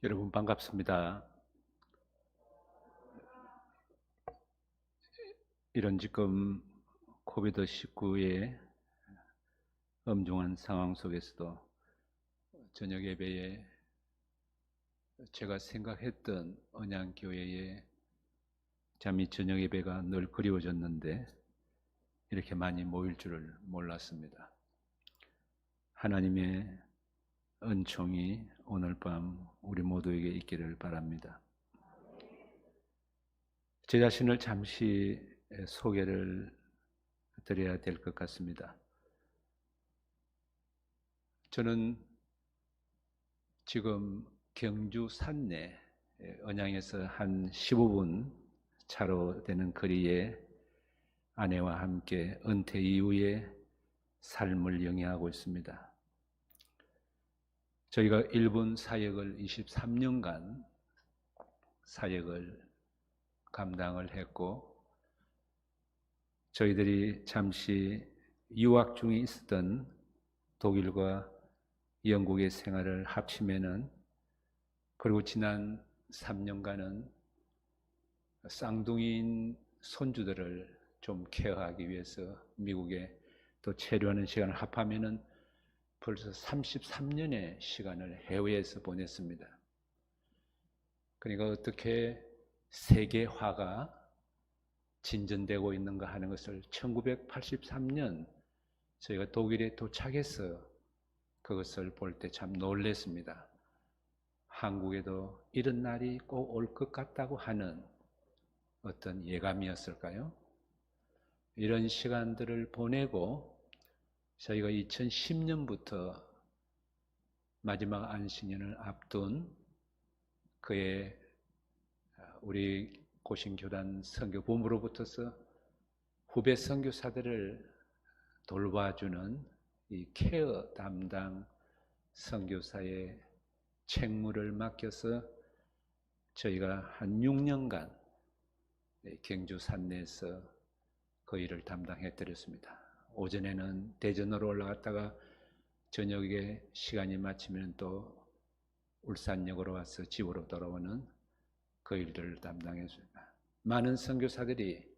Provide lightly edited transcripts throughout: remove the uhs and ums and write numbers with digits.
여러분 반갑습니다. 이런 지금 코비드-19의 엄중한 상황 속에서도 저녁 예배에 제가 생각했던 언양교회의 잠이 저녁 예배가 늘 그리워졌는데 이렇게 많이 모일 줄을 몰랐습니다. 하나님의 은총이 오늘 밤 우리 모두에게 있기를 바랍니다. 제 자신을 잠시 소개를 드려야 될 것 같습니다. 저는 지금 경주 산내 언양에서 한 15분 차로 되는 거리에 아내와 함께 은퇴 이후의 삶을 영위하고 있습니다. 저희가 일본 사역을 23년간 사역을 감당을 했고, 저희들이 잠시 유학 중에 있었던 독일과 영국의 생활을 합치면은, 그리고 지난 3년간은 쌍둥이인 손주들을 좀 케어하기 위해서 미국에 또 체류하는 시간을 합하면은 벌써 33년의 시간을 해외에서 보냈습니다. 그러니까 어떻게 세계화가 진전되고 있는가 하는 것을 1983년 저희가 독일에 도착해서 그것을 볼 때 참 놀랐습니다. 한국에도 이런 날이 꼭 올 것 같다고 하는 어떤 예감이었을까요? 이런 시간들을 보내고 저희가 2010년부터 마지막 안식년을 앞둔 그의 우리 고신교단 선교본부로부터서 후배 선교사들을 돌봐주는 이 케어 담당 선교사의 책무를 맡겨서 저희가 한 6년간 경주 산내에서 그 일을 담당해 드렸습니다. 오전에는 대전으로 올라갔다가 저녁에 시간이 마치면 또 울산역으로 와서 집으로 돌아오는 그 일들을 담당했습니다. 많은 선교사들이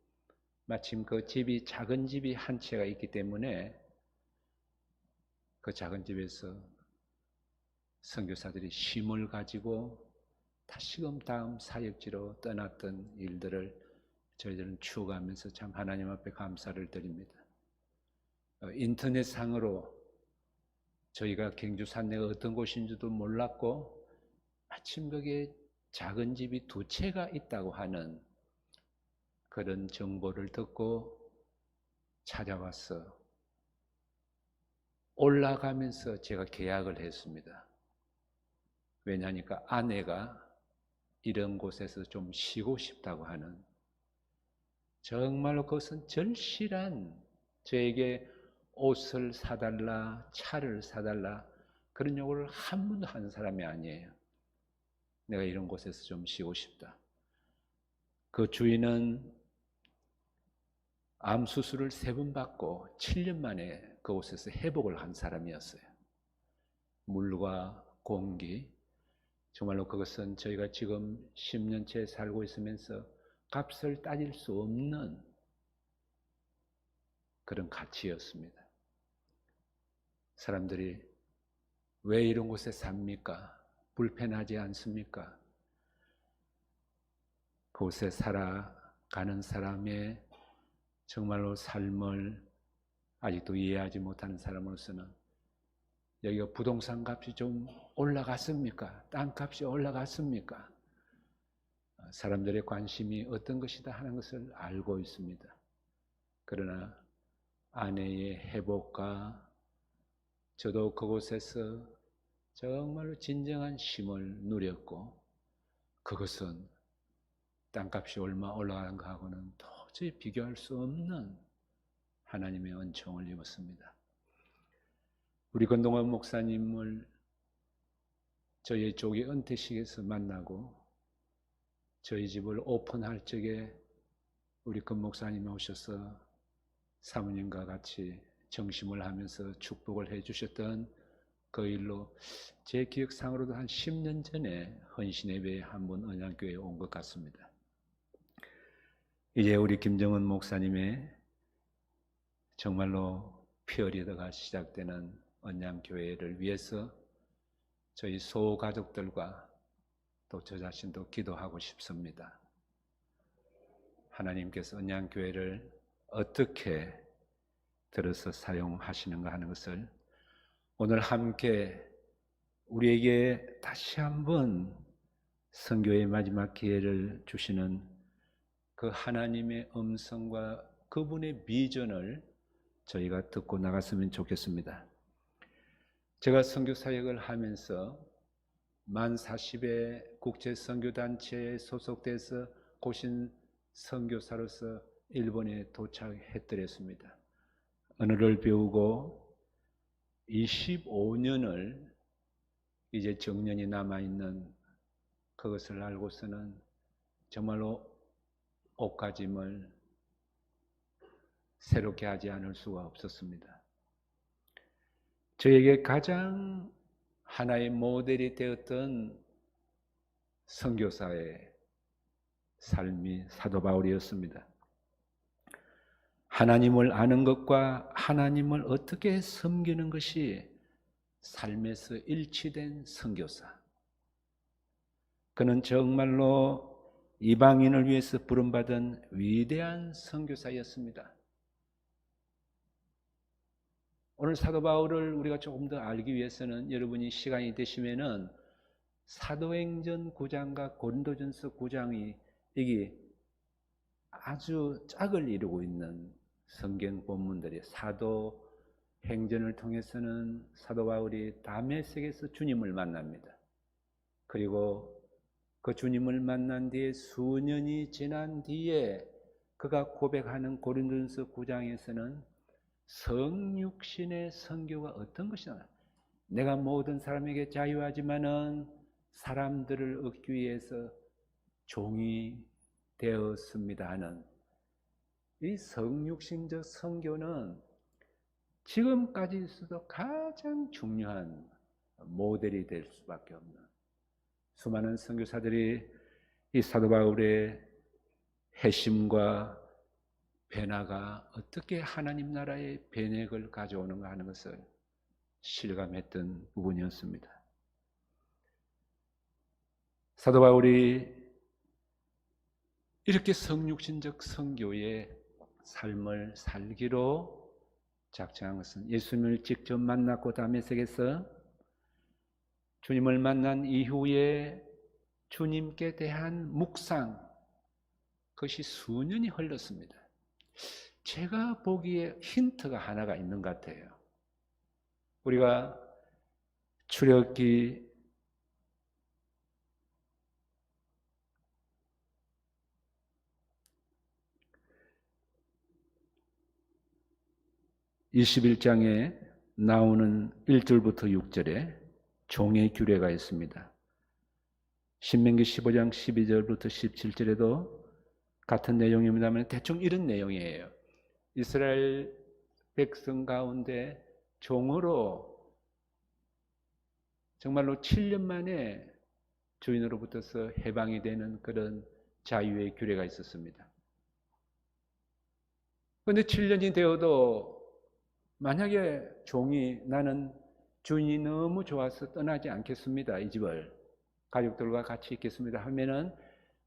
마침 그 집이 작은 집이 한 채가 있기 때문에 그 작은 집에서 선교사들이 쉼을 가지고 다시금 다음 사역지로 떠났던 일들을 저희들은 추억하면서 참 하나님 앞에 감사를 드립니다. 인터넷상으로 저희가 경주 산내가 어떤 곳인지도 몰랐고 마침 거기에 작은 집이 2채가 있다고 하는 그런 정보를 듣고 찾아와서 올라가면서 제가 계약을 했습니다. 왜냐하니까 아내가 이런 곳에서 좀 쉬고 싶다고 하는, 정말로 그것은 절실한, 저에게 옷을 사달라, 차를 사달라 그런 요구를 한 번도 한 사람이 아니에요. 내가 이런 곳에서 좀 쉬고 싶다. 그 주인은 암 수술을 3번 받고 7년 만에 그곳에서 회복을 한 사람이었어요. 물과 공기, 정말로 그것은 저희가 지금 10년째 살고 있으면서 값을 따질 수 없는 그런 가치였습니다. 사람들이 왜 이런 곳에 삽니까? 불편하지 않습니까? 그곳에 살아가는 사람의 정말로 삶을 아직도 이해하지 못하는 사람으로서는 여기가 부동산 값이 좀 올라갔습니까? 땅값이 올라갔습니까? 사람들의 관심이 어떤 것이다 하는 것을 알고 있습니다. 그러나 아내의 회복과 저도 그곳에서 정말로 진정한 쉼을 누렸고, 그것은 땅값이 얼마 올라가는 것하고는 도저히 비교할 수 없는 하나님의 은총을 입었습니다. 우리 건동환 목사님을 저희 쪽의 은퇴식에서 만나고 저희 집을 오픈할 적에 우리 건 목사님이 오셔서 사모님과 같이 정심을 하면서 축복을 해 주셨던 그 일로 제 기억상으로도 한 10년 전에 헌신예배에 한번 언양교회에 온 것 같습니다. 이제 우리 김정은 목사님의 정말로 피어리더가 시작되는 언양교회를 위해서 저희 소가족들과 또 저 자신도 기도하고 싶습니다. 하나님께서 언양교회를 어떻게 들어서 사용하시는가 하는 것을 오늘 함께 우리에게 다시 한번 선교의 마지막 기회를 주시는 그 하나님의 음성과 그분의 비전을 저희가 듣고 나갔으면 좋겠습니다. 제가 선교 사역을 하면서 만 40의 국제 선교단체에 소속돼서 고신 선교사로서 일본에 도착했더랬습니다. 언어를 배우고 25년을 이제 정년이 남아있는 그것을 알고서는 정말로 옷가짐을 새롭게 하지 않을 수가 없었습니다. 저에게 가장 하나의 모델이 되었던 선교사의 삶이 사도 바울이었습니다. 하나님을 아는 것과 하나님을 어떻게 섬기는 것이 삶에서 일치된 선교사. 그는 정말로 이방인을 위해서 부름받은 위대한 선교사였습니다. 오늘 사도 바울을 우리가 조금 더 알기 위해서는 여러분이 시간이 되시면은 사도행전 9장과 고린도전서 9장이 이게 아주 짝을 이루고 있는 성경 본문들이 사도행전을 통해서는 사도 바울이 다메섹에서 주님을 만납니다. 그리고 그 주님을 만난 뒤에 수년이 지난 뒤에 그가 고백하는 고린도전서 9장에서는 성육신의 선교가 어떤 것이냐, 내가 모든 사람에게 자유하지만은 사람들을 얻기 위해서 종이 되었습니다 하는 이 성육신적 선교는 지금까지 있어도 가장 중요한 모델이 될 수밖에 없는, 수많은 선교사들이 이 사도 바울의 회심과 변화가 어떻게 하나님 나라의 변혁을 가져오는가 하는 것을 실감했던 부분이었습니다. 사도 바울이 이렇게 성육신적 선교의 삶을 살기로 작정한 것은 예수님을 직접 만났고 다메섹에서 주님을 만난 이후에 주님께 대한 묵상, 그것이 수년이 흘렀습니다. 제가 보기에 힌트가 하나가 있는 것 같아요. 우리가 출애굽기 21장에 나오는 1절부터 6절에 종의 규례가 있습니다. 신명기 15장 12절부터 17절에도 같은 내용입니다만 대충 이런 내용이에요. 이스라엘 백성 가운데 종으로 정말로 7년 만에 주인으로부터서 해방이 되는 그런 자유의 규례가 있었습니다. 그런데 7년이 되어도 만약에 종이 나는 주인이 너무 좋아서 떠나지 않겠습니다, 이 집을 가족들과 같이 있겠습니다 하면은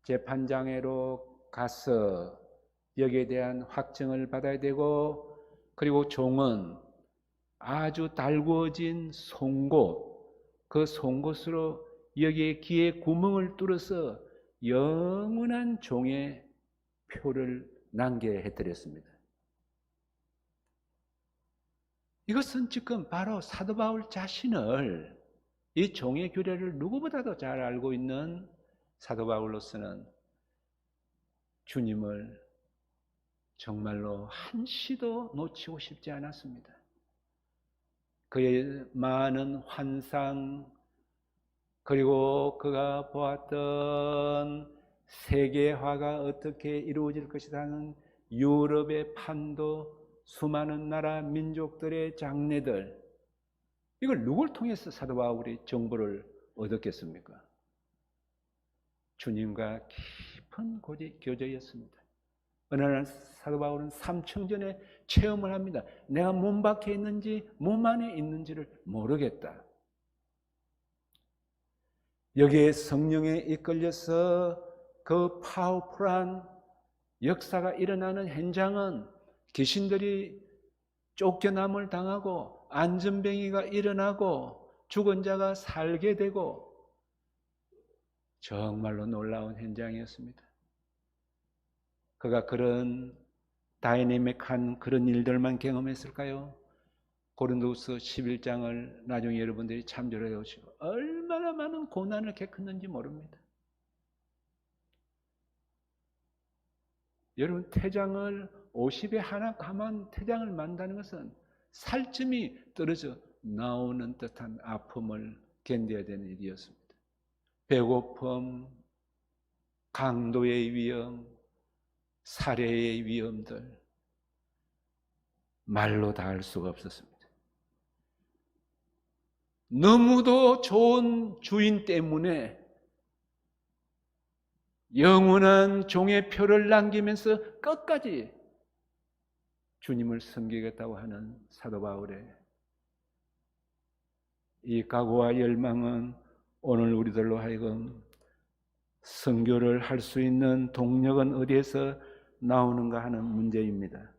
재판장으로 가서 여기에 대한 확정을 받아야 되고, 그리고 종은 아주 달구어진 송곳, 그 송곳으로 여기에 귀에 구멍을 뚫어서 영원한 종의 표를 남게 해드렸습니다. 이것은 지금 바로 사도 바울 자신을, 이 종의 규례를 누구보다도 잘 알고 있는 사도 바울로서는 주님을 정말로 한시도 놓치고 싶지 않았습니다. 그의 많은 환상, 그리고 그가 보았던 세계화가 어떻게 이루어질 것이다 하는 유럽의 판도, 수많은 나라 민족들의 장례들, 이걸 누굴 통해서 사도 바울이 정보를 얻었겠습니까? 주님과 깊은 교제였습니다. 어느 날 사도 바울은 삼층전에 체험을 합니다. 내가 몸 밖에 있는지 몸 안에 있는지를 모르겠다. 여기에 성령에 이끌려서 그 파워풀한 역사가 일어나는 현장은 귀신들이 쫓겨남을 당하고 안전병이가 일어나고 죽은 자가 살게 되고 정말로 놀라운 현장이었습니다. 그가 그런 다이내믹한 그런 일들만 경험했을까요? 고린도후서 11장을 나중에 여러분들이 참조해 보시고 얼마나 많은 고난을 겪었는지 모릅니다. 여러분, 태장을 50에 하나 가만 태장을 만다는 것은 살점이 떨어져 나오는 듯한 아픔을 견뎌야 되는 일이었습니다. 배고픔, 강도의 위험, 살해의 위험들 말로 다 할 수가 없었습니다. 너무도 좋은 주인 때문에 영원한 종의 표를 남기면서 끝까지 주님을 섬기겠다고 하는 사도 바울의 이 각오와 열망은 오늘 우리들로 하여금 선교를 할 수 있는 동력은 어디에서 나오는가 하는 문제입니다.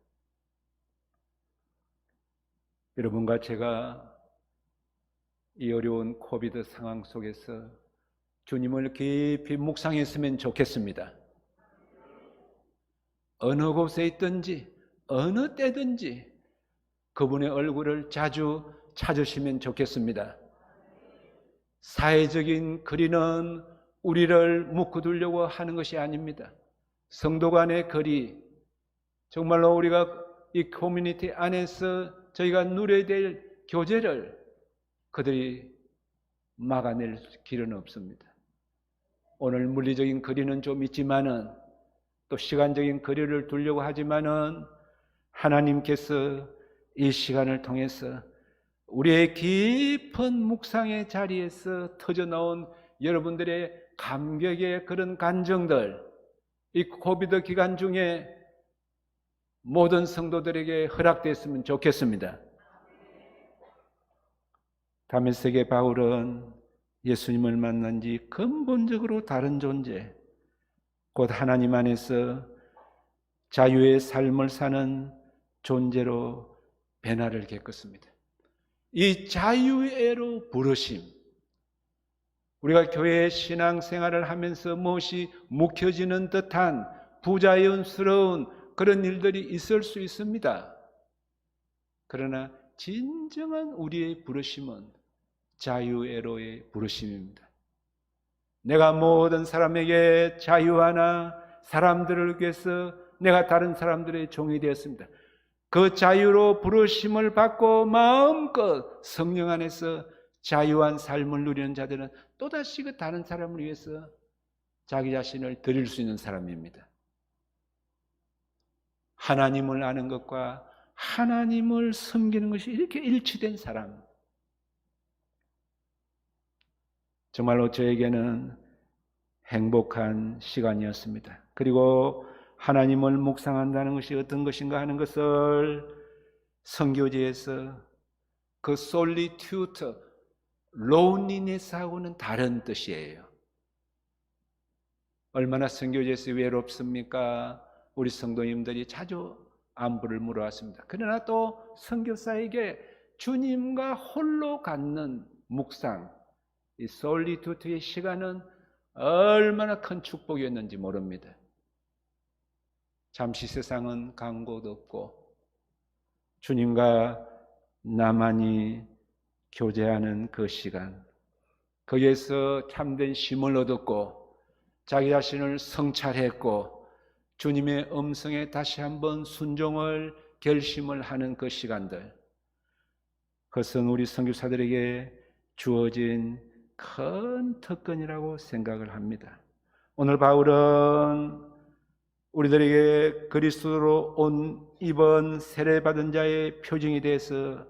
여러분과 제가 이 어려운 코비드 상황 속에서 주님을 깊이 묵상했으면 좋겠습니다. 어느 곳에 있든지 어느 때든지 그분의 얼굴을 자주 찾으시면 좋겠습니다. 사회적인 거리는 우리를 묶어두려고 하는 것이 아닙니다. 성도 간의 거리, 정말로 우리가 이 커뮤니티 안에서 저희가 누려야 될 교제를 그들이 막아낼 길은 없습니다. 오늘 물리적인 거리는 좀 있지만은 또 시간적인 거리를 두려고 하지만은 하나님께서 이 시간을 통해서 우리의 깊은 묵상의 자리에서 터져나온 여러분들의 감격의 그런 감정들, 이 코비드 기간 중에 모든 성도들에게 허락됐으면 좋겠습니다. 다메섹의 바울은 예수님을 만난 지 근본적으로 다른 존재, 곧 하나님 안에서 자유의 삶을 사는 존재로 변화를 겪었습니다. 이 자유의로 부르심, 우리가 교회 신앙생활을 하면서 무엇이 묵혀지는 듯한 부자연스러운 그런 일들이 있을 수 있습니다. 그러나 진정한 우리의 부르심은 자유애로의 부르심입니다. 내가 모든 사람에게 자유하나 사람들을 위해서 내가 다른 사람들의 종이 되었습니다. 그 자유로 부르심을 받고 마음껏 성령 안에서 자유한 삶을 누리는 자들은 또다시 그 다른 사람을 위해서 자기 자신을 드릴 수 있는 사람입니다. 하나님을 아는 것과 하나님을 섬기는 것이 이렇게 일치된 사람, 정말로 저에게는 행복한 시간이었습니다. 그리고 하나님을 묵상한다는 것이 어떤 것인가 하는 것을 선교지에서 그 솔리튜드, loneliness하고는 다른 뜻이에요. 얼마나 선교지에서 외롭습니까? 우리 성도님들이 자주 안부를 물어왔습니다. 그러나 또 선교사에게 주님과 홀로 갖는 묵상, 이 솔리튜드의 시간은 얼마나 큰 축복이었는지 모릅니다. 잠시 세상은 간 곳 없고 주님과 나만이 교제하는 그 시간, 거기에서 참된 쉼을 얻었고 자기 자신을 성찰했고 주님의 음성에 다시 한번 순종을 결심을 하는 그 시간들, 그것은 우리 선교사들에게 주어진 큰 특권이라고 생각을 합니다. 오늘 바울은 우리들에게 그리스도로 온 이번 세례받은 자의 표징에 대해서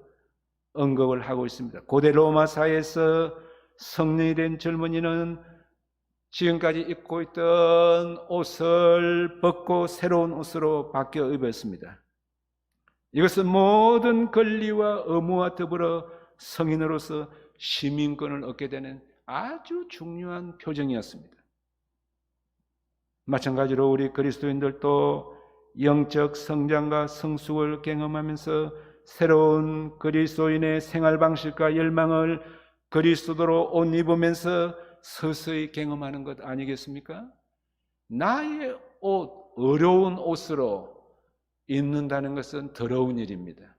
언급을 하고 있습니다. 고대 로마 사회에서 성년이 된 젊은이는 지금까지 입고 있던 옷을 벗고 새로운 옷으로 바뀌어 입었습니다. 이것은 모든 권리와 의무와 더불어 성인으로서 시민권을 얻게 되는 아주 중요한 표정이었습니다. 마찬가지로 우리 그리스도인들도 영적 성장과 성숙을 경험하면서 새로운 그리스도인의 생활 방식과 열망을 그리스도로 옷 입으면서 서서히 경험하는 것 아니겠습니까? 나의 옷, 어려운 옷으로 입는다는 것은 더러운 일입니다.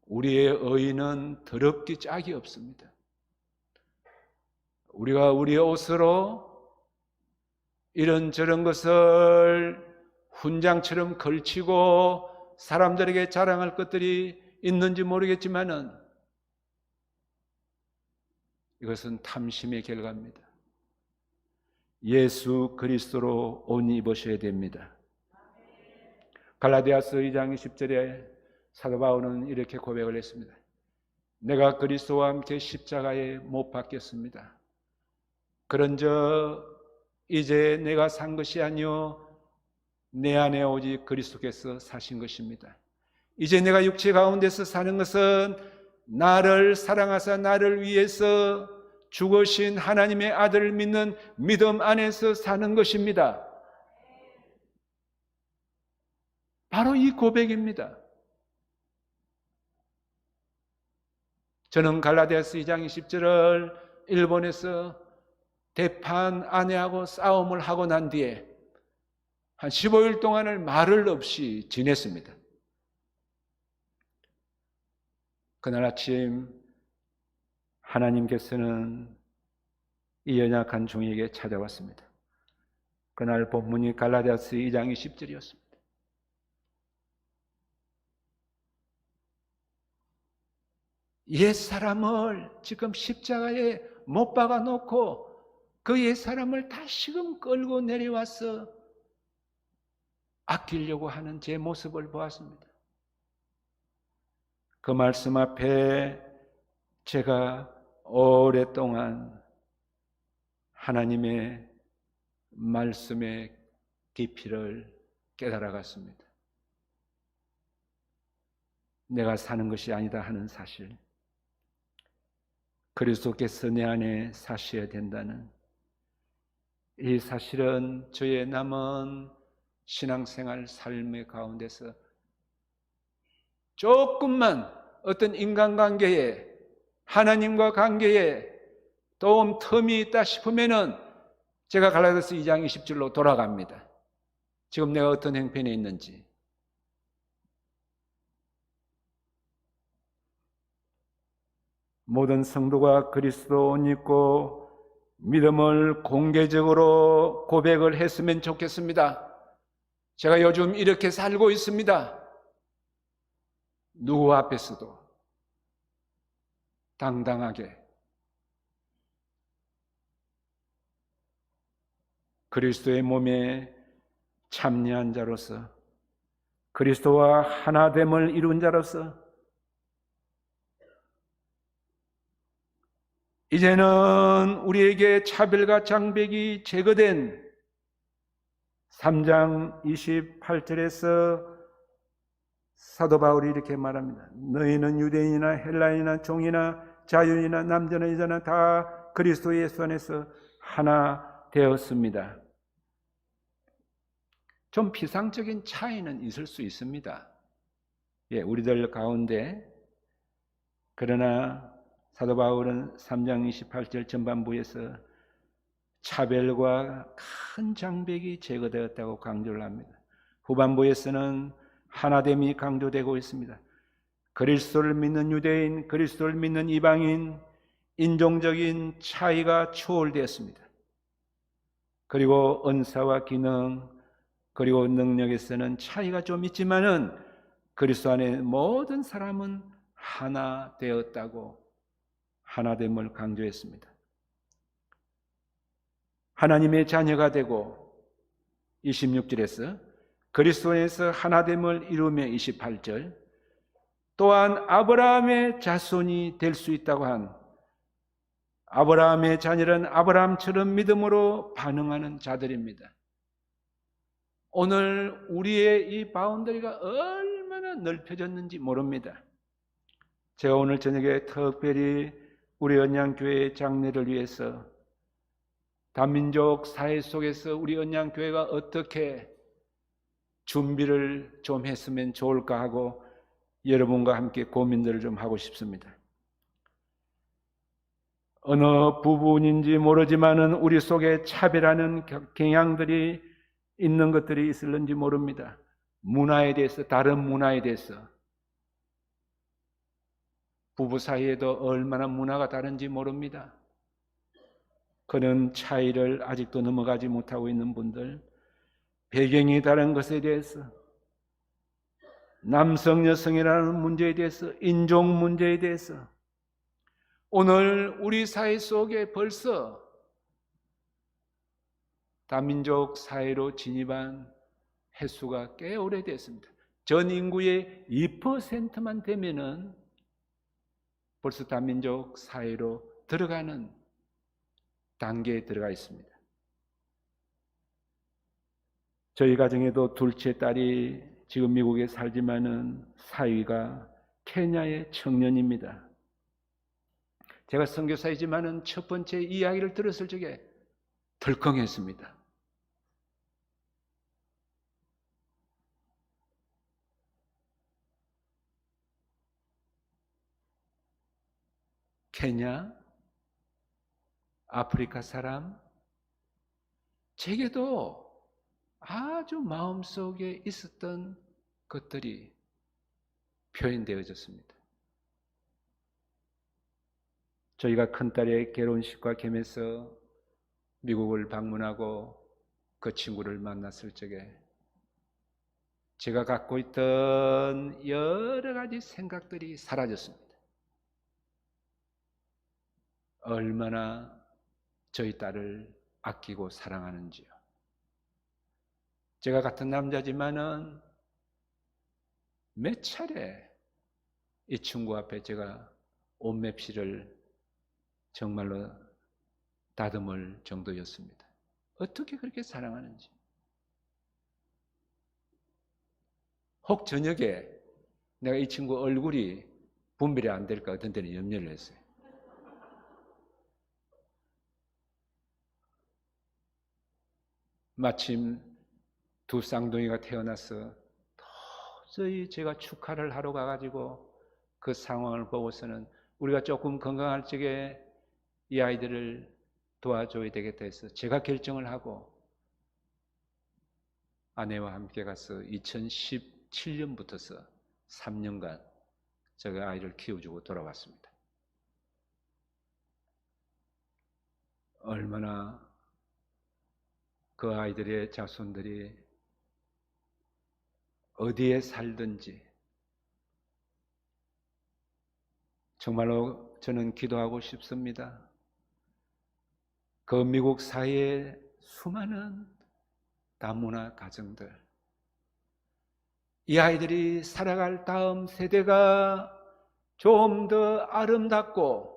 우리의 의인은 더럽기 짝이 없습니다. 우리가 우리의 옷으로 이런저런 것을 훈장처럼 걸치고 사람들에게 자랑할 것들이 있는지 모르겠지만은 이것은 탐심의 결과입니다. 예수 그리스도로 옷 입으셔야 됩니다. 갈라디아서 2장 20절에 사도 바울은 이렇게 고백을 했습니다. 내가 그리스도와 함께 십자가에 못 박혔습니다. 그런저 이제 내가 산 것이 아니요 내 안에 오직 그리스도께서 사신 것입니다. 이제 내가 육체 가운데서 사는 것은 나를 사랑하사 나를 위해서 죽으신 하나님의 아들을 믿는 믿음 안에서 사는 것입니다. 바로 이 고백입니다. 저는 갈라디아서 2장 20절을 일본에서 대판 아내하고 싸움을 하고 난 뒤에 한 15일 동안을 말을 없이 지냈습니다. 그날 아침 하나님께서는 이 연약한 종에게 찾아왔습니다. 그날 본문이 갈라디아서 2장 20절이었습니다. 옛사람을 지금 십자가에 못 박아 놓고 그 옛사람을 다시금 끌고 내려와서 아끼려고 하는 제 모습을 보았습니다. 그 말씀 앞에 제가 오랫동안 하나님의 말씀의 깊이를 깨달아갔습니다. 내가 사는 것이 아니다 하는 사실, 그리스도께서 내 안에 사셔야 된다는 이 사실은 저의 남은 신앙생활 삶의 가운데서 조금만 어떤 인간관계에 하나님과 관계에 좀 틈이 있다 싶으면은 제가 갈라디아서 2장 20절로 돌아갑니다. 지금 내가 어떤 형편에 있는지. 모든 성도가 그리스도 옷 입고 믿음을 공개적으로 고백을 했으면 좋겠습니다. 제가 요즘 이렇게 살고 있습니다. 누구 앞에서도 당당하게 그리스도의 몸에 참여한 자로서 그리스도와 하나됨을 이룬 자로서 이제는 우리에게 차별과 장벽이 제거된 3장 28절에서 사도 바울이 이렇게 말합니다. 너희는 유대인이나 헬라인이나 종이나 자유인이나 남자나 여자나 다 그리스도 예수 안에서 하나 되었습니다. 좀 비상적인 차이는 있을 수 있습니다. 우리들 가운데. 그러나 사도 바울은 3장 28절 전반부에서 차별과 큰 장벽이 제거되었다고 강조를 합니다. 후반부에서는 하나됨이 강조되고 있습니다. 그리스도를 믿는 유대인, 그리스도를 믿는 이방인, 인종적인 차이가 초월되었습니다. 그리고 은사와 기능, 그리고 능력에서는 차이가 좀 있지만은 그리스도 안에 모든 사람은 하나 되었다고 하나됨을 강조했습니다. 하나님의 자녀가 되고 26절에서 그리스도에서 하나됨을 이루며 28절 또한 아브라함의 자손이 될 수 있다고 한 아브라함의 자녀는 아브라함처럼 믿음으로 반응하는 자들입니다. 오늘 우리의 이 바운더리가 얼마나 넓혀졌는지 모릅니다. 제가 오늘 저녁에 특별히 우리 언양교회 장례를 위해서 다민족 사회 속에서 우리 언양교회가 어떻게 준비를 좀 했으면 좋을까 하고 여러분과 함께 고민들을 좀 하고 싶습니다. 어느 부분인지 모르지만은 우리 속에 차별하는 경향들이 있는 것들이 있을는지 모릅니다. 문화에 대해서, 다른 문화에 대해서. 부부 사이에도 얼마나 문화가 다른지 모릅니다. 그런 차이를 아직도 넘어가지 못하고 있는 분들, 배경이 다른 것에 대해서, 남성 여성이라는 문제에 대해서, 인종 문제에 대해서 오늘 우리 사회 속에 벌써 다민족 사회로 진입한 횟수가 꽤 오래됐습니다. 전 인구의 2%만 되면은 벌써 다민족 사회로 들어가는 단계에 들어가 있습니다. 저희 가정에도 둘째 딸이 지금 미국에 살지만은 사위가 케냐의 청년입니다. 제가 선교사이지만은 첫 번째 이야기를 들었을 적에 덜컹했습니다. 케냐? 아프리카 사람? 제게도 아주 마음속에 있었던 것들이 표현되어졌습니다. 저희가 큰딸의 결혼식과 겸해서 미국을 방문하고 그 친구를 만났을 적에 제가 갖고 있던 여러 가지 생각들이 사라졌습니다. 얼마나 저희 딸을 아끼고 사랑하는지요. 제가 같은 남자지만은 몇 차례 이 친구 앞에 제가 옷맵시를 정말로 다듬을 정도였습니다. 어떻게 그렇게 사랑하는지. 혹 저녁에 내가 이 친구 얼굴이 분별이 안 될까 어떤 때는 염려를 했어요. 마침 두 쌍둥이가 태어나서 도저히 제가 축하를 하러 가가지고 그 상황을 보고서는 우리가 조금 건강할 적에 이 아이들을 도와줘야 되겠다 해서 제가 결정을 하고 아내와 함께 가서 2017년부터서 3년간 제가 아이를 키워주고 돌아왔습니다. 얼마나 그 아이들의 자손들이 어디에 살든지 정말로 저는 기도하고 싶습니다. 그 미국 사회의 수많은 다문화 가정들, 이 아이들이 살아갈 다음 세대가 좀 더 아름답고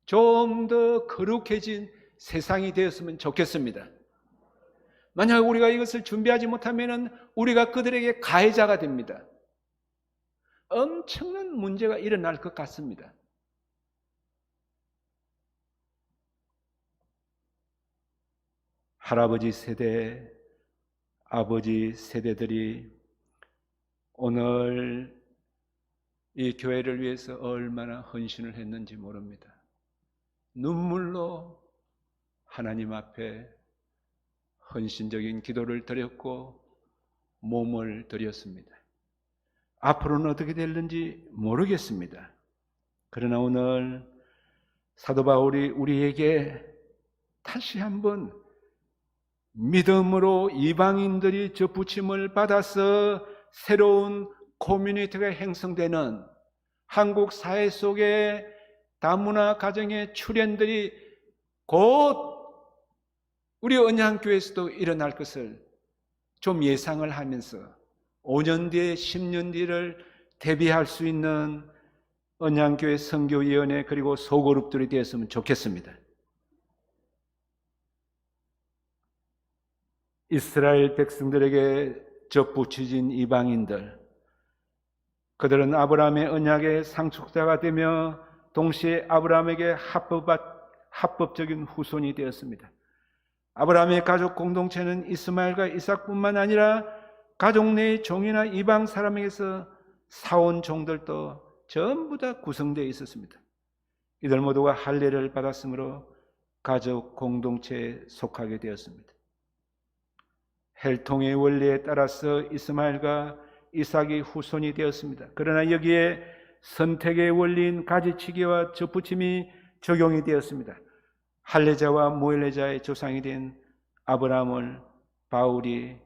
좀 더 거룩해진 세상이 되었으면 좋겠습니다. 만약 우리가 이것을 준비하지 못하면 우리가 그들에게 가해자가 됩니다. 엄청난 문제가 일어날 것 같습니다. 할아버지 세대, 아버지 세대들이 오늘 이 교회를 위해서 얼마나 헌신을 했는지 모릅니다. 눈물로 하나님 앞에 헌신적인 기도를 드렸고 몸을 드렸습니다. 앞으로는 어떻게 될는지 모르겠습니다. 그러나 오늘 사도 바울이 우리에게 다시 한번 믿음으로 이방인들이 접붙임을 받아서 새로운 커뮤니티가 형성되는 한국 사회 속에 다문화 가정의 출현들이 곧 우리 언양교회에서도 일어날 것을 좀 예상을 하면서 5년 뒤에 10년 뒤를 대비할 수 있는 언양교회 선교위원회 그리고 소그룹들이 되었으면 좋겠습니다. 이스라엘 백성들에게 접붙여진 이방인들, 그들은 아브라함의 언약의 상속자가 되며 동시에 아브라함에게 합법적인 후손이 되었습니다. 아브라함의 가족 공동체는 이스마엘과 이삭뿐만 아니라 가족 내의 종이나 이방 사람에게서 사온 종들도 전부 다 구성되어 있었습니다. 이들 모두가 할례를 받았으므로 가족 공동체에 속하게 되었습니다. 혈통의 원리에 따라서 이스마엘과 이삭이 후손이 되었습니다. 그러나 여기에 선택의 원리인 가지치기와 접붙임이 적용이 되었습니다. 할례자와 무할례자의 조상이 된 아브라함을 바울이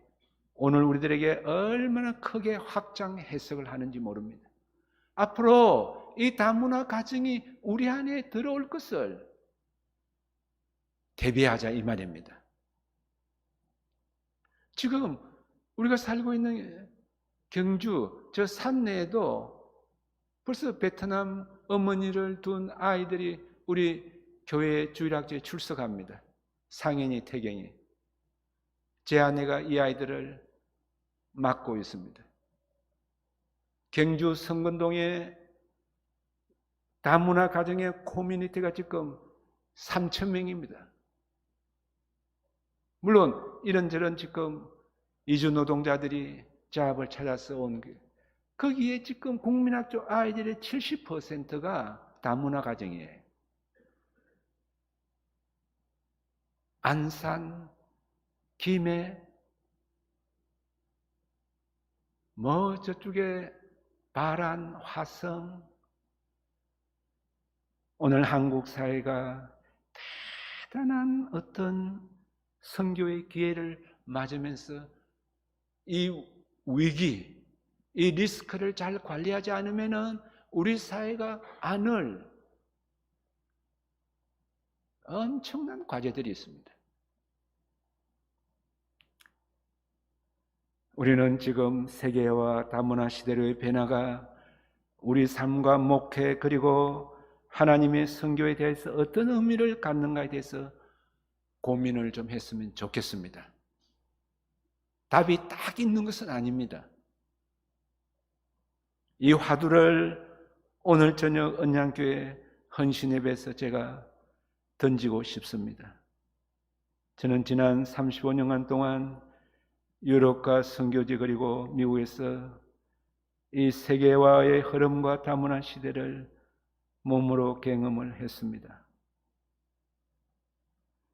오늘 우리들에게 얼마나 크게 확장 해석을 하는지 모릅니다. 앞으로 이 다문화 가정이 우리 안에 들어올 것을 대비하자 이 말입니다. 지금 우리가 살고 있는 경주 저 산내에도 벌써 베트남 어머니를 둔 아이들이 우리 교회 주일학교에 출석합니다. 상현이, 태경이. 제 아내가 이 아이들을 맡고 있습니다. 경주 성건동에 다문화 가정의 커뮤니티가 지금 3,000명입니다. 물론 이런저런 지금 이주 노동자들이 잡을 찾아서 온 게 거기에 지금 국민학교 아이들의 70%가 다문화 가정이에요. 안산, 김해, 저쪽에 바란, 화성. 오늘 한국 사회가 대단한 어떤 선교의 기회를 맞으면서 이 위기, 이 리스크를 잘 관리하지 않으면 우리 사회가 안을 엄청난 과제들이 있습니다. 우리는 지금 세계와 다문화 시대의 변화가 우리 삶과 목회 그리고 하나님의 선교에 대해서 어떤 의미를 갖는가에 대해서 고민을 좀 했으면 좋겠습니다. 답이 딱 있는 것은 아닙니다. 이 화두를 오늘 저녁 언양교회 헌신예배에서 제가 던지고 싶습니다. 저는 지난 35년간 동안 유럽과 선교지 그리고 미국에서 이 세계화의 흐름과 다문화 시대를 몸으로 경험을 했습니다.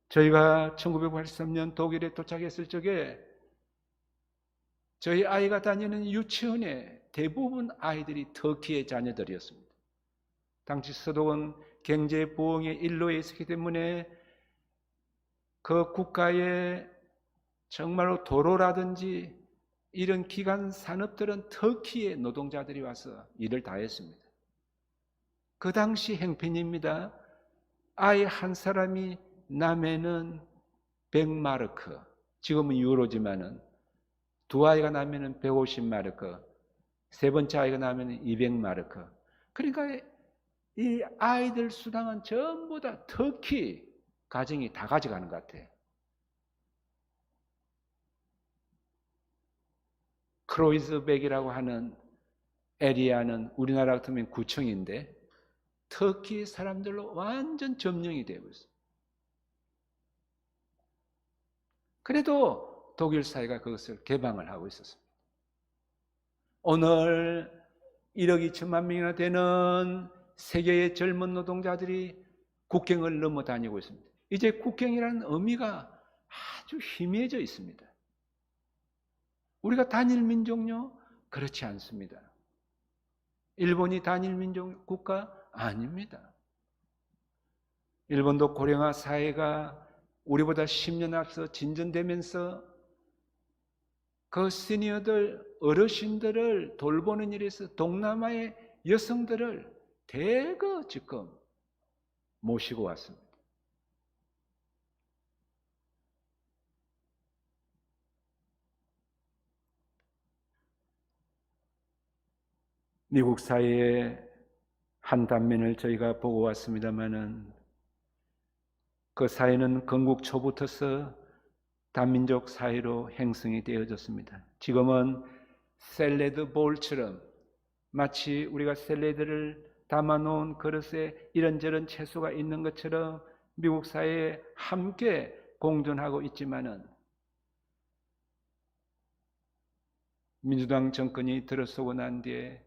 저희가 1983년 독일에 도착했을 적에 저희 아이가 다니는 유치원에 대부분 아이들이 터키의 자녀들이었습니다. 당시 서독은 경제 부흥의 일로에 있었기 때문에 그 국가의 정말로 도로라든지 이런 기간 산업들은 터키의 노동자들이 와서 일을 다 했습니다. 그 당시 행편입니다. 아이 한 사람이 나면은 100마르크, 지금은 유로지만은 두 아이가 나면은 150마르크, 세 번째 아이가 나면은 200마르크. 그러니까 이 아이들 수당은 전부 다 터키 가정이 다 가져가는 것 같아요. 크로이즈백이라고 하는 에리아는 우리나라 같으면 구청인데 터키 사람들로 완전 점령이 되고 있어요. 그래도 독일 사회가 그것을 개방을 하고 있었습니다. 오늘 1억 2천만 명이나 되는 세계의 젊은 노동자들이 국경을 넘어 다니고 있습니다. 이제 국경이라는 의미가 아주 희미해져 있습니다. 우리가 단일 민족요? 그렇지 않습니다. 일본이 단일 민족 국가? 아닙니다. 일본도 고령화 사회가 우리보다 10년 앞서 진전되면서 그 시니어들, 어르신들을 돌보는 일에서 동남아의 여성들을 대거 지금 모시고 왔습니다. 미국 사회의 한 단면을 저희가 보고 왔습니다마는 그 사회는 건국 초부터서 다민족 사회로 형성이 되어졌습니다. 지금은 샐러드 볼처럼 마치 우리가 샐러드를 담아놓은 그릇에 이런저런 채소가 있는 것처럼 미국 사회에 함께 공존하고 있지만은 민주당 정권이 들어서고 난 뒤에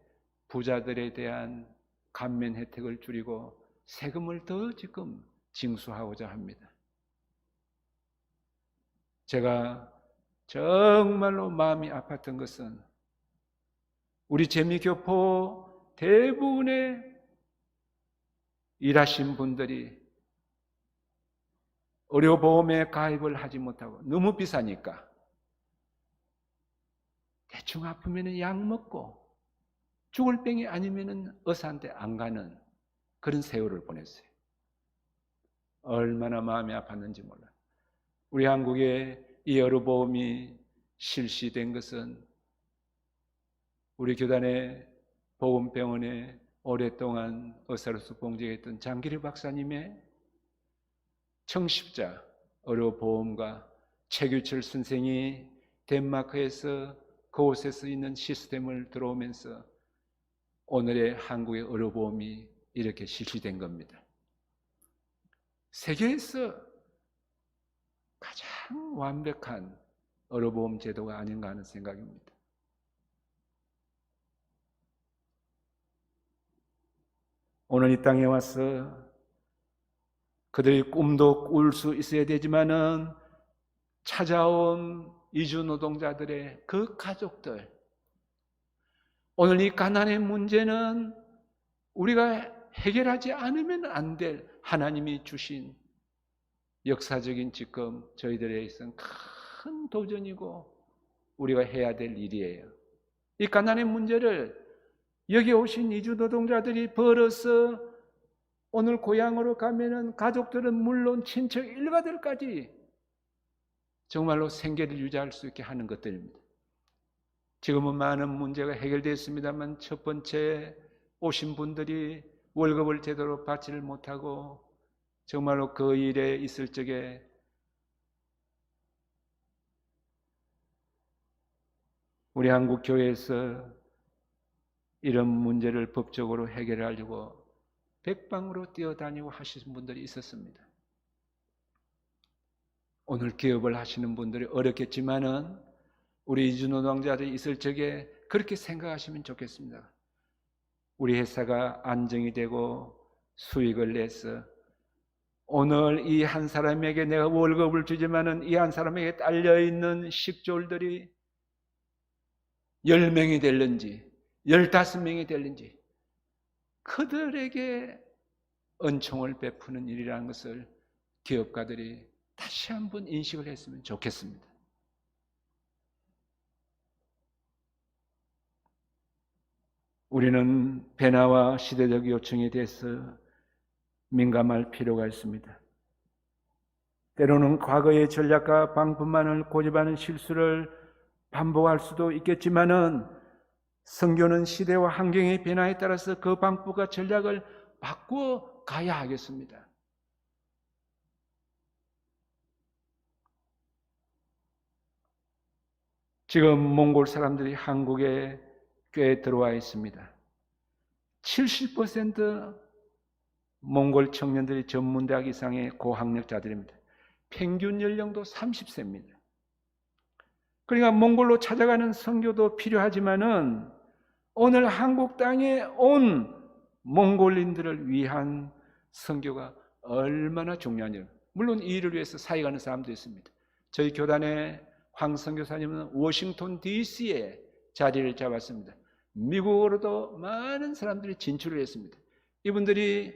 부자들에 대한 감면 혜택을 줄이고 세금을 더 지금 징수하고자 합니다. 제가 정말로 마음이 아팠던 것은 우리 재미교포 대부분의 일하신 분들이 의료보험에 가입을 하지 못하고 너무 비싸니까 대충 아프면 약 먹고 죽을 병이 아니면 의사한테 안 가는 그런 세월을 보냈어요. 얼마나 마음이 아팠는지 몰라요. 우리 한국에 이 의료보험이 실시된 것은 우리 교단의 보건병원에 오랫동안 의사로서 봉직했던 장기리 박사님의 청십자 의료보험과 최규철 선생이 덴마크에서 그곳에서 있는 시스템을 들어오면서 오늘의 한국의 의료보험이 이렇게 실시된 겁니다. 세계에서 가장 완벽한 의료보험 제도가 아닌가 하는 생각입니다. 오늘 이 땅에 와서 그들의 꿈도 꿀 수 있어야 되지만은 찾아온 이주 노동자들의 그 가족들, 오늘 이 가난의 문제는 우리가 해결하지 않으면 안 될 하나님이 주신 역사적인 지금 저희들에 있어서는 큰 도전이고 우리가 해야 될 일이에요. 이 가난의 문제를 여기 오신 이주 노동자들이 벌어서 오늘 고향으로 가면은 가족들은 물론 친척 일가들까지 정말로 생계를 유지할 수 있게 하는 것들입니다. 지금은 많은 문제가 해결됐습니다만 첫 번째 오신 분들이 월급을 제대로 받지를 못하고 정말로 그 일에 있을 적에 우리 한국 교회에서 이런 문제를 법적으로 해결하려고 백방으로 뛰어다니고 하시는 분들이 있었습니다. 오늘 기업을 하시는 분들이 어렵겠지만은 우리 이주노동자들이 있을 적에 그렇게 생각하시면 좋겠습니다. 우리 회사가 안정이 되고 수익을 내서 오늘 이 한 사람에게 내가 월급을 주지만은 이 한 사람에게 딸려있는 식졸들이 10명이 될는지 15명이 될는지 그들에게 은총을 베푸는 일이라는 것을 기업가들이 다시 한번 인식을 했으면 좋겠습니다. 우리는 변화와 시대적 요청에 대해서 민감할 필요가 있습니다. 때로는 과거의 전략과 방법만을 고집하는 실수를 반복할 수도 있겠지만은 선교는 시대와 환경의 변화에 따라서 그 방법과 전략을 바꾸어 가야 하겠습니다. 지금 몽골 사람들이 한국에 꽤 들어와 있습니다. 70% 몽골 청년들이 전문대학 이상의 고학력자들입니다. 평균 연령도 30세입니다. 그러니까 몽골로 찾아가는 선교도 필요하지만은 오늘 한국 땅에 온 몽골인들을 위한 선교가 얼마나 중요한지. 물론 이 일을 위해서 사역하는 사람도 있습니다. 저희 교단의 황 선교사님은 워싱턴 DC에 자리를 잡았습니다. 미국으로도 많은 사람들이 진출을 했습니다. 이분들이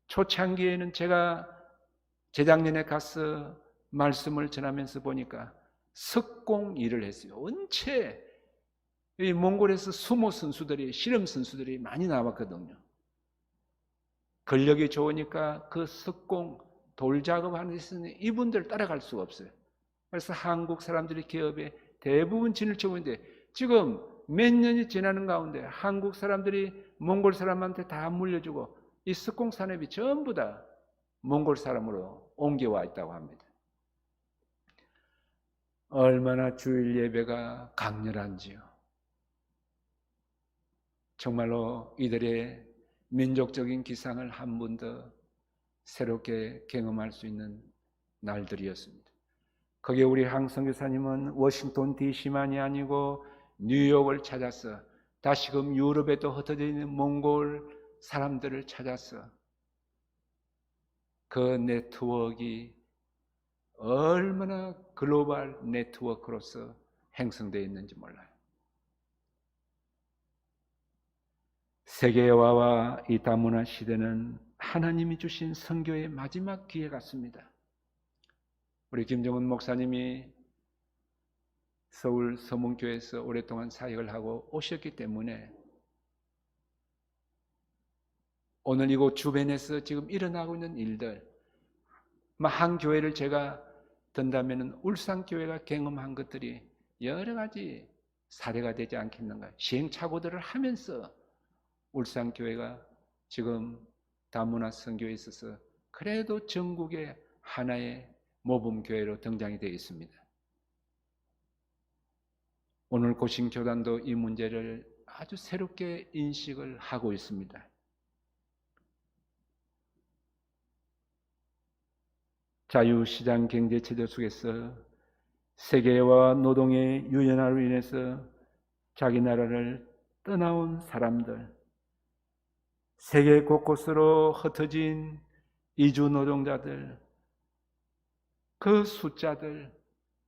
초창기에는 제가 재작년에 가서 말씀을 전하면서 보니까 석공 일을 했어요. 원체 이 몽골에서 수모 선수들이, 실험 선수들이 많이 나왔거든요. 근력이 좋으니까 그 석공 돌 작업하는 데 있으니 이분들 따라갈 수가 없어요. 그래서 한국 사람들이 기업에 대부분 진을 치고 있는데 지금 몇 년이 지나는 가운데 한국 사람들이 몽골 사람한테 다 물려주고 이 스콩 산업이 전부 다 몽골 사람으로 옮겨와 있다고 합니다. 얼마나 주일 예배가 강렬한지요. 정말로 이들의 민족적인 기상을 한 번 더 새롭게 경험할 수 있는 날들이었습니다. 거기에 우리 항성교사님은 워싱턴 DC만이 아니고 뉴욕을 찾아서 다시금 유럽에도 흩어져 있는 몽골 사람들을 찾아서 그 네트워크가 얼마나 글로벌 네트워크로서 형성되어 있는지 몰라요. 세계화와 이 다문화 시대는 하나님이 주신 선교의 마지막 기회 같습니다. 우리 김정은 목사님이 서울 서문교회에서 오랫동안 사역을 하고 오셨기 때문에 오늘 이곳 주변에서 지금 일어나고 있는 일들, 한 교회를 제가 든다면 울산교회가 경험한 것들이 여러 가지 사례가 되지 않겠는가. 시행착오들을 하면서 울산교회가 지금 다문화 선교에 있어서 그래도 전국의 하나의 모범교회로 등장이 되어 있습니다. 오늘 고신교단도 이 문제를 아주 새롭게 인식을 하고 있습니다. 자유시장 경제체제 속에서 세계와 노동의 유연화로 인해서 자기 나라를 떠나온 사람들, 세계 곳곳으로 흩어진 이주 노동자들, 그 숫자들,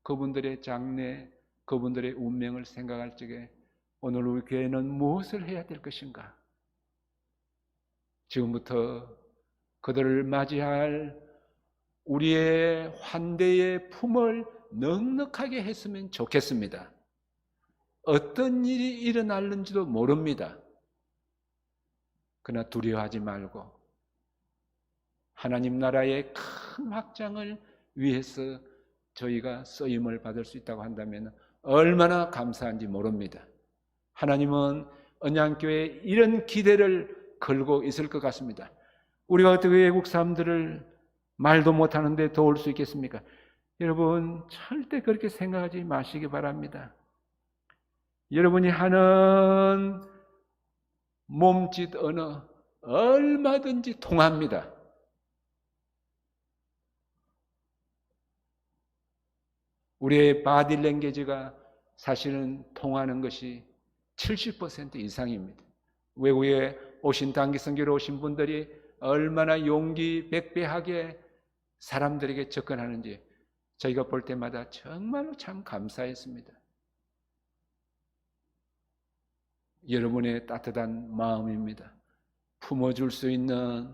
그분들의 장래, 그분들의 운명을 생각할 적에 오늘 우리 교회는 무엇을 해야 될 것인가? 지금부터 그들을 맞이할 우리의 환대의 품을 넉넉하게 했으면 좋겠습니다. 어떤 일이 일어날는지도 모릅니다. 그러나 두려워하지 말고 하나님 나라의 큰 확장을 위해서 저희가 쓰임을 받을 수 있다고 한다면 얼마나 감사한지 모릅니다. 하나님은 언양교회에 이런 기대를 걸고 있을 것 같습니다. 우리가 어떻게 외국 사람들을 말도 못하는데 도울 수 있겠습니까? 여러분 절대 그렇게 생각하지 마시기 바랍니다. 여러분이 하는 몸짓 언어 얼마든지 통합니다. 우리의 바디랭귀지가 사실은 통하는 것이 70% 이상입니다. 외국에 오신 단기 선교로 오신 분들이 얼마나 용기 백배하게 사람들에게 접근하는지 저희가 볼 때마다 정말로 참 감사했습니다. 여러분의 따뜻한 마음입니다. 품어줄 수 있는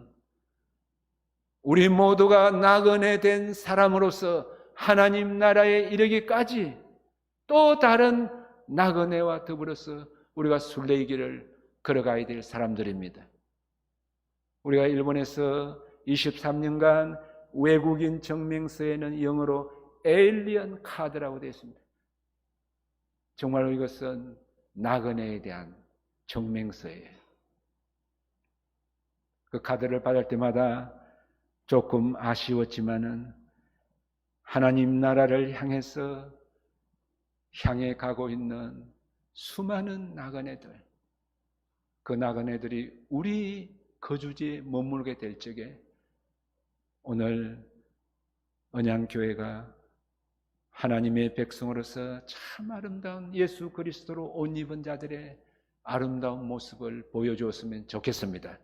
우리 모두가 나그네 된 사람으로서 하나님 나라에 이르기까지 또 다른 나그네와 더불어서 우리가 순례길을 걸어가야 될 사람들입니다. 우리가 일본에서 23년간 외국인 증명서에는 영어로 에일리언 카드라고 되어 있습니다. 정말로 이것은 나그네에 대한 증명서예요. 그 카드를 받을 때마다 조금 아쉬웠지만은 하나님 나라를 향해서 향해 가고 있는 수많은 나그네들, 그 나그네들이 우리 거주지에 머물게 될 적에 오늘 언양교회가 하나님의 백성으로서 참 아름다운 예수 그리스도로 옷 입은 자들의 아름다운 모습을 보여주었으면 좋겠습니다.